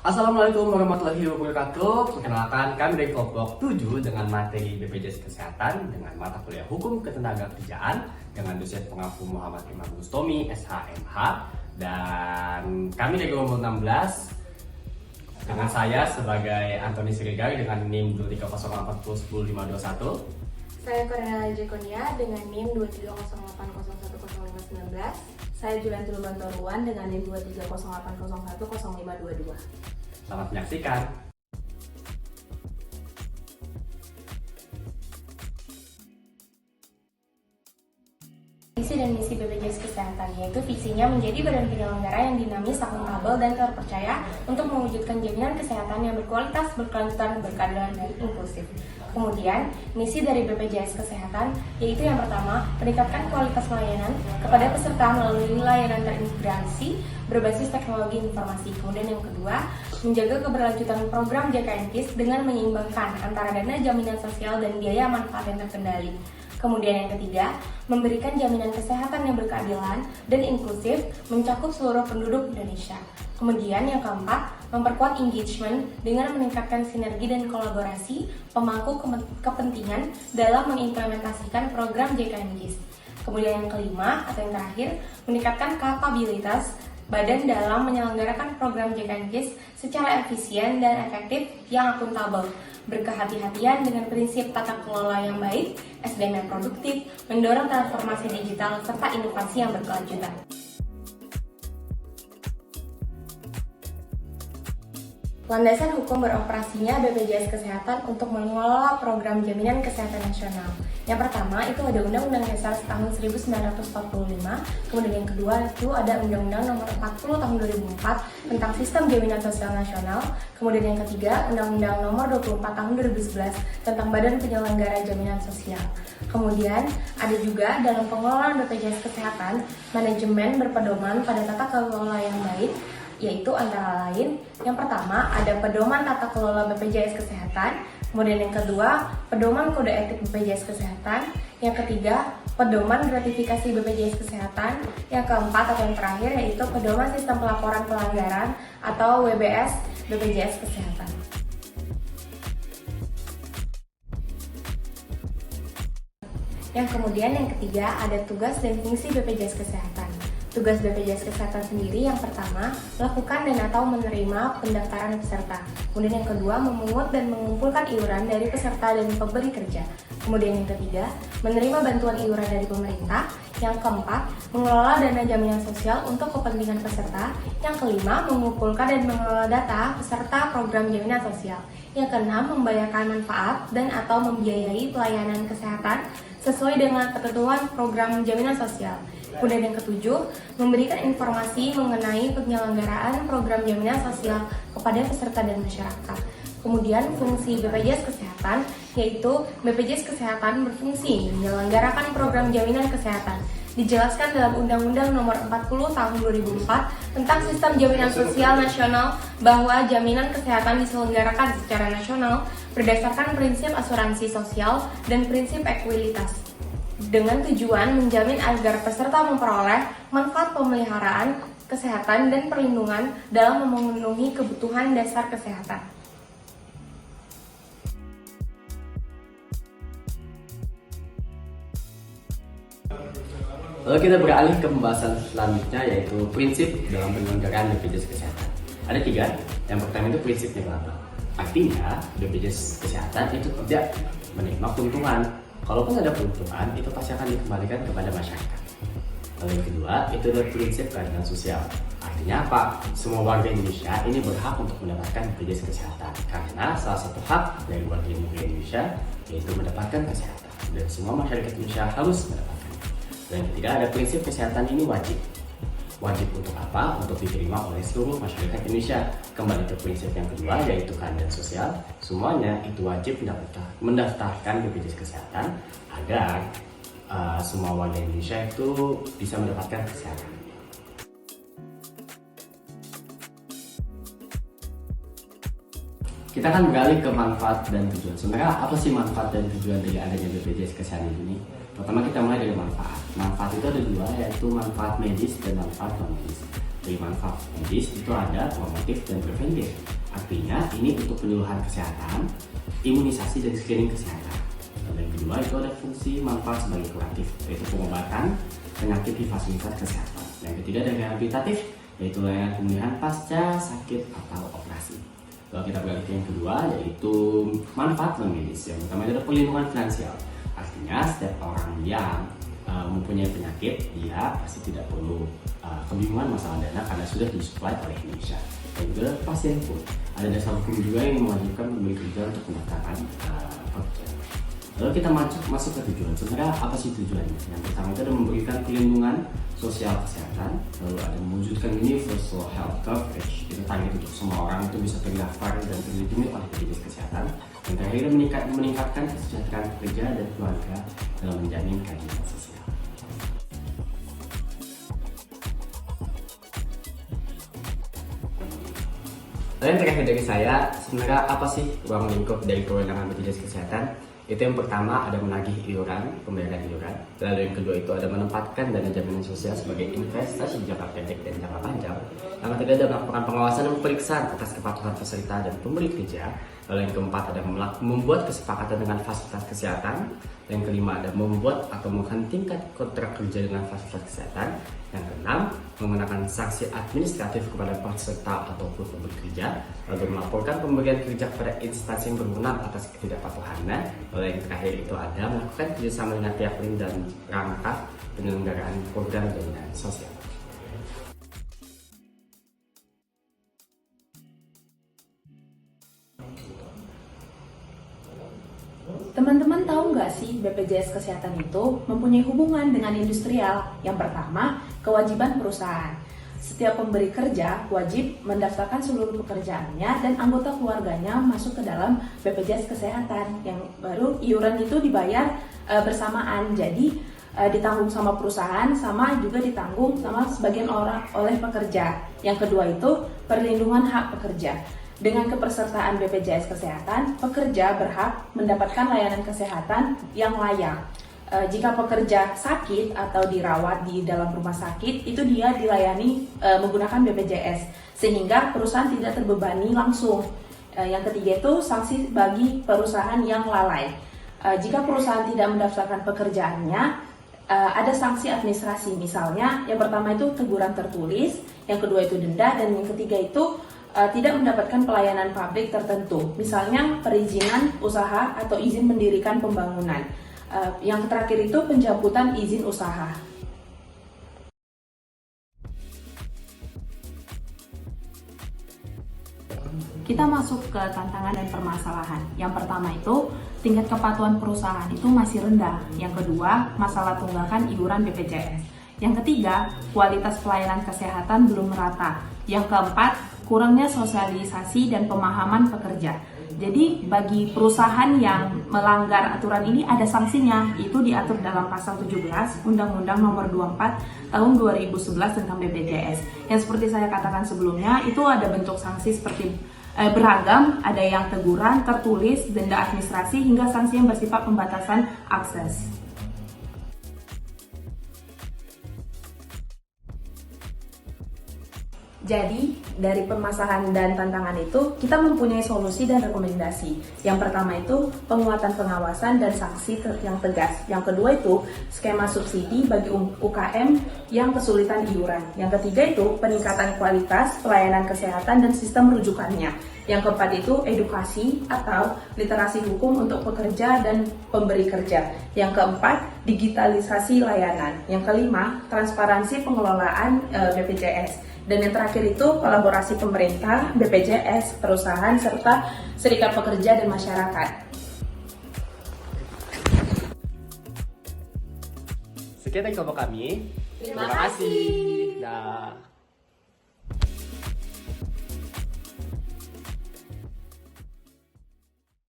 Assalamualaikum warahmatullahi wabarakatuh. Perkenalkan, kami dari kelompok 7 dengan materi BPJS Kesehatan dengan mata kuliah Hukum Ketenagakerjaan dengan dosen pengampu Muhammad Imam Bustomi, SHMH. Dan kami dari kelompok 16 dengan saya sebagai Antoni Sirigar dengan NIM 23040101521. Saya Cornelia Jekonia dengan NIM 23080810519. Saya Juliantul Bantoruan dengan NIM 23080010522. Selamat menyaksikan. Visi dan misi BPJS Kesehatan, yaitu visinya menjadi badan penyelenggara yang dinamis, akuntabel, dan terpercaya untuk mewujudkan jaminan kesehatan yang berkualitas, berkelanjutan, berkeadilan, dan inklusif. Kemudian, misi dari BPJS Kesehatan yaitu yang pertama, meningkatkan kualitas layanan kepada peserta melalui layanan terintegrasi berbasis teknologi informasi. Kemudian yang kedua, menjaga keberlanjutan program JKN-KIS dengan menyeimbangkan antara dana jaminan sosial dan biaya manfaat yang terkendali. Kemudian yang ketiga, memberikan jaminan kesehatan yang berkeadilan dan inklusif mencakup seluruh penduduk Indonesia. Kemudian yang keempat, memperkuat engagement dengan meningkatkan sinergi dan kolaborasi pemangku kepentingan dalam mengimplementasikan program JKN-KIS. Kemudian yang kelima atau yang terakhir, meningkatkan kapabilitas badan dalam menyelenggarakan program JKN-KIS secara efisien dan efektif yang akuntabel, berkehati-hatian dengan prinsip tata kelola yang baik, SDM yang produktif, mendorong transformasi digital, serta inovasi yang berkelanjutan. Landasan hukum beroperasinya BPJS Kesehatan untuk mengelola program jaminan kesehatan nasional. Yang pertama itu ada Undang-Undang Dasar tahun 1945, kemudian yang kedua itu ada Undang-Undang Nomor 40 tahun 2004 tentang Sistem Jaminan Sosial Nasional, kemudian yang ketiga Undang-Undang Nomor 24 tahun 2011 tentang Badan Penyelenggara Jaminan Sosial. Kemudian ada juga dalam pengelolaan BPJS Kesehatan, manajemen berpedoman pada tata kelola yang baik, yaitu antara lain yang pertama ada pedoman tata kelola BPJS Kesehatan, kemudian yang kedua pedoman kode etik BPJS Kesehatan, yang ketiga pedoman gratifikasi BPJS Kesehatan, yang keempat atau yang terakhir yaitu pedoman sistem pelaporan pelanggaran atau WBS BPJS Kesehatan. Yang kemudian yang ketiga ada tugas dan fungsi BPJS Kesehatan. Tugas BPJS Kesehatan sendiri yang pertama, melakukan dan atau menerima pendaftaran peserta. Kemudian yang kedua, memungut dan mengumpulkan iuran dari peserta dan pemberi kerja. Kemudian yang ketiga, menerima bantuan iuran dari pemerintah. Yang keempat, mengelola dana jaminan sosial untuk kepentingan peserta. Yang kelima, mengumpulkan dan mengelola data peserta program jaminan sosial. Yang keenam, membayarkan manfaat dan atau membiayai pelayanan kesehatan sesuai dengan ketentuan program jaminan sosial. Kemudian yang ketujuh, memberikan informasi mengenai penyelenggaraan program jaminan sosial kepada peserta dan masyarakat. Kemudian fungsi BPJS Kesehatan, yaitu BPJS Kesehatan berfungsi menyelenggarakan program jaminan kesehatan. Dijelaskan dalam Undang-Undang Nomor 40 Tahun 2004 tentang Sistem Jaminan Sosial Nasional bahwa jaminan kesehatan diselenggarakan secara nasional berdasarkan prinsip asuransi sosial dan prinsip ekualitas, dengan tujuan menjamin agar peserta memperoleh manfaat pemeliharaan kesehatan dan perlindungan dalam memenuhi kebutuhan dasar kesehatan. Lalu kita beralih ke pembahasan selanjutnya yaitu prinsip dalam penyelenggaraan BPJS Kesehatan. Ada 3. Yang pertama itu prinsip netral. Artinya BPJS Kesehatan itu tidak menerima keuntungan. Kalaupun ada keuntungan, itu pasti akan dikembalikan kepada masyarakat. Lalu yang kedua, itu adalah prinsip keadilan sosial. Artinya apa? Semua warga Indonesia ini berhak untuk mendapatkan BPJS Kesehatan. Karena salah satu hak dari warga Indonesia yaitu mendapatkan kesehatan. Dan semua masyarakat Indonesia harus mendapatkan. Dan yang ketiga, ada prinsip kesehatan ini wajib. Wajib untuk apa? Untuk diterima oleh seluruh masyarakat Indonesia. Kembali ke prinsip yang kedua, yaitu keadilan sosial. Semuanya itu wajib mendaftarkan BPJS Kesehatan agar semua warga Indonesia itu bisa mendapatkan kesehatan. Kita akan beralih ke manfaat dan tujuan. Sebenarnya apa sih manfaat dan tujuan dari adanya BPJS Kesehatan ini? Pertama kita mulai dari manfaat. Manfaat itu ada 2, yaitu manfaat medis dan manfaat non medis. Dari manfaat medis itu ada promotif dan preventif. Artinya ini untuk penyuluhan kesehatan, imunisasi dan screening kesehatan. Dan yang kedua itu ada fungsi manfaat sebagai kuratif, yaitu pengobatan penyakit di fasilitas kesehatan. Yang ketiga ada rehabilitatif, yaitu layanan pemulihan pasca sakit atau operasi. Kalau kita beralih ke yang kedua, yaitu manfaat non medis. Yang pertama adalah perlindungan finansial. Artinya setiap orang yang mempunyai penyakit, dia pasti tidak perlu kebingungan masalah dana karena sudah disuplai oleh Indonesia. Dan juga pasien pun ada dasar hukum juga yang mewajibkan pemberi kerja untuk mendaftarkan pekerjaan. Lalu kita masuk ke tujuan. Sebenarnya apa sih tujuannya? Yang pertama itu ada memberikan perlindungan sosial kesehatan, lalu ada mewujudkan universal health coverage. Itu target untuk semua orang itu bisa terdaftar dan terlindungi oleh BPJS Kesehatan. Dan terakhir meningkatkan kesejahteraan pekerja dan keluarga dalam menjamin keadilan sosial. Lalu yang terakhir dari saya, sebenarnya apa sih ruang lingkup dari kewenangan BPJS Kesehatan? Itu yang pertama ada menagih iuran, pembayaran iuran. Lalu yang kedua itu ada menempatkan dana jaminan sosial sebagai investasi jangka pendek dan jangka panjang. Yang ketiga ada melakukan pengawasan dan pemeriksaan atas kepatuhan peserta dan pemberi kerja. Lalu yang keempat ada membuat kesepakatan dengan fasilitas kesehatan. Yang kelima ada membuat atau menghentikan kontrak kerja dengan fasilitas kesehatan. Yang keenam menggunakan sanksi administratif kepada peserta ataupun pemberi kerja. Lalu melaporkan pemberian kerja kepada instansi yang berwenang atas ketidakpatuhannya. Lalu yang terakhir itu ada melakukan kerjasama dengan pihak lain dan rangka penyelenggaraan program jaminan sosial. Teman-teman tahu nggak sih BPJS Kesehatan itu mempunyai hubungan dengan industrial? Yang pertama, kewajiban perusahaan. Setiap pemberi kerja wajib mendaftarkan seluruh pekerjaannya dan anggota keluarganya masuk ke dalam BPJS Kesehatan. Yang baru iuran itu dibayar bersamaan, jadi ditanggung sama perusahaan sama juga ditanggung sama sebagian orang oleh pekerja. Yang kedua itu perlindungan hak pekerja. Dengan kepesertaan BPJS Kesehatan, pekerja berhak mendapatkan layanan kesehatan yang layak. Jika pekerja sakit atau dirawat di dalam rumah sakit, itu dia dilayani menggunakan BPJS, sehingga perusahaan tidak terbebani langsung. Yang ketiga itu sanksi bagi perusahaan yang lalai. Jika perusahaan tidak mendaftarkan pekerjaannya, ada sanksi administrasi. Misalnya, yang pertama itu teguran tertulis, yang kedua itu denda, dan yang ketiga itu tidak mendapatkan pelayanan publik tertentu, misalnya perizinan usaha atau izin mendirikan pembangunan. Yang terakhir itu pencabutan izin usaha. Kita masuk ke tantangan dan permasalahan. Yang pertama itu tingkat kepatuhan perusahaan itu masih rendah. Yang kedua, masalah tunggakan iuran BPJS. Yang ketiga, kualitas pelayanan kesehatan belum merata. Yang keempat, kurangnya sosialisasi dan pemahaman pekerja. Jadi bagi perusahaan yang melanggar aturan ini ada sanksinya. Itu diatur dalam pasal 17 Undang-Undang Nomor 24 Tahun 2011 tentang BPJS. Yang seperti saya katakan sebelumnya, itu ada bentuk sanksi seperti beragam, ada yang teguran, tertulis, denda administrasi, hingga sanksi yang bersifat pembatasan akses. Jadi, dari permasalahan dan tantangan itu, kita mempunyai solusi dan rekomendasi. Yang pertama itu, penguatan pengawasan dan sanksi yang tegas. Yang kedua itu, skema subsidi bagi UKM yang kesulitan iuran. Yang ketiga itu, peningkatan kualitas pelayanan kesehatan dan sistem rujukannya. Yang keempat itu, edukasi atau literasi hukum untuk pekerja dan pemberi kerja. Yang keempat, digitalisasi layanan. Yang kelima, transparansi pengelolaan BPJS. Dan yang terakhir itu kolaborasi pemerintah, BPJS, perusahaan, serta serikat pekerja dan masyarakat. Sekian dari kelompok kami. Terima kasih. Dah.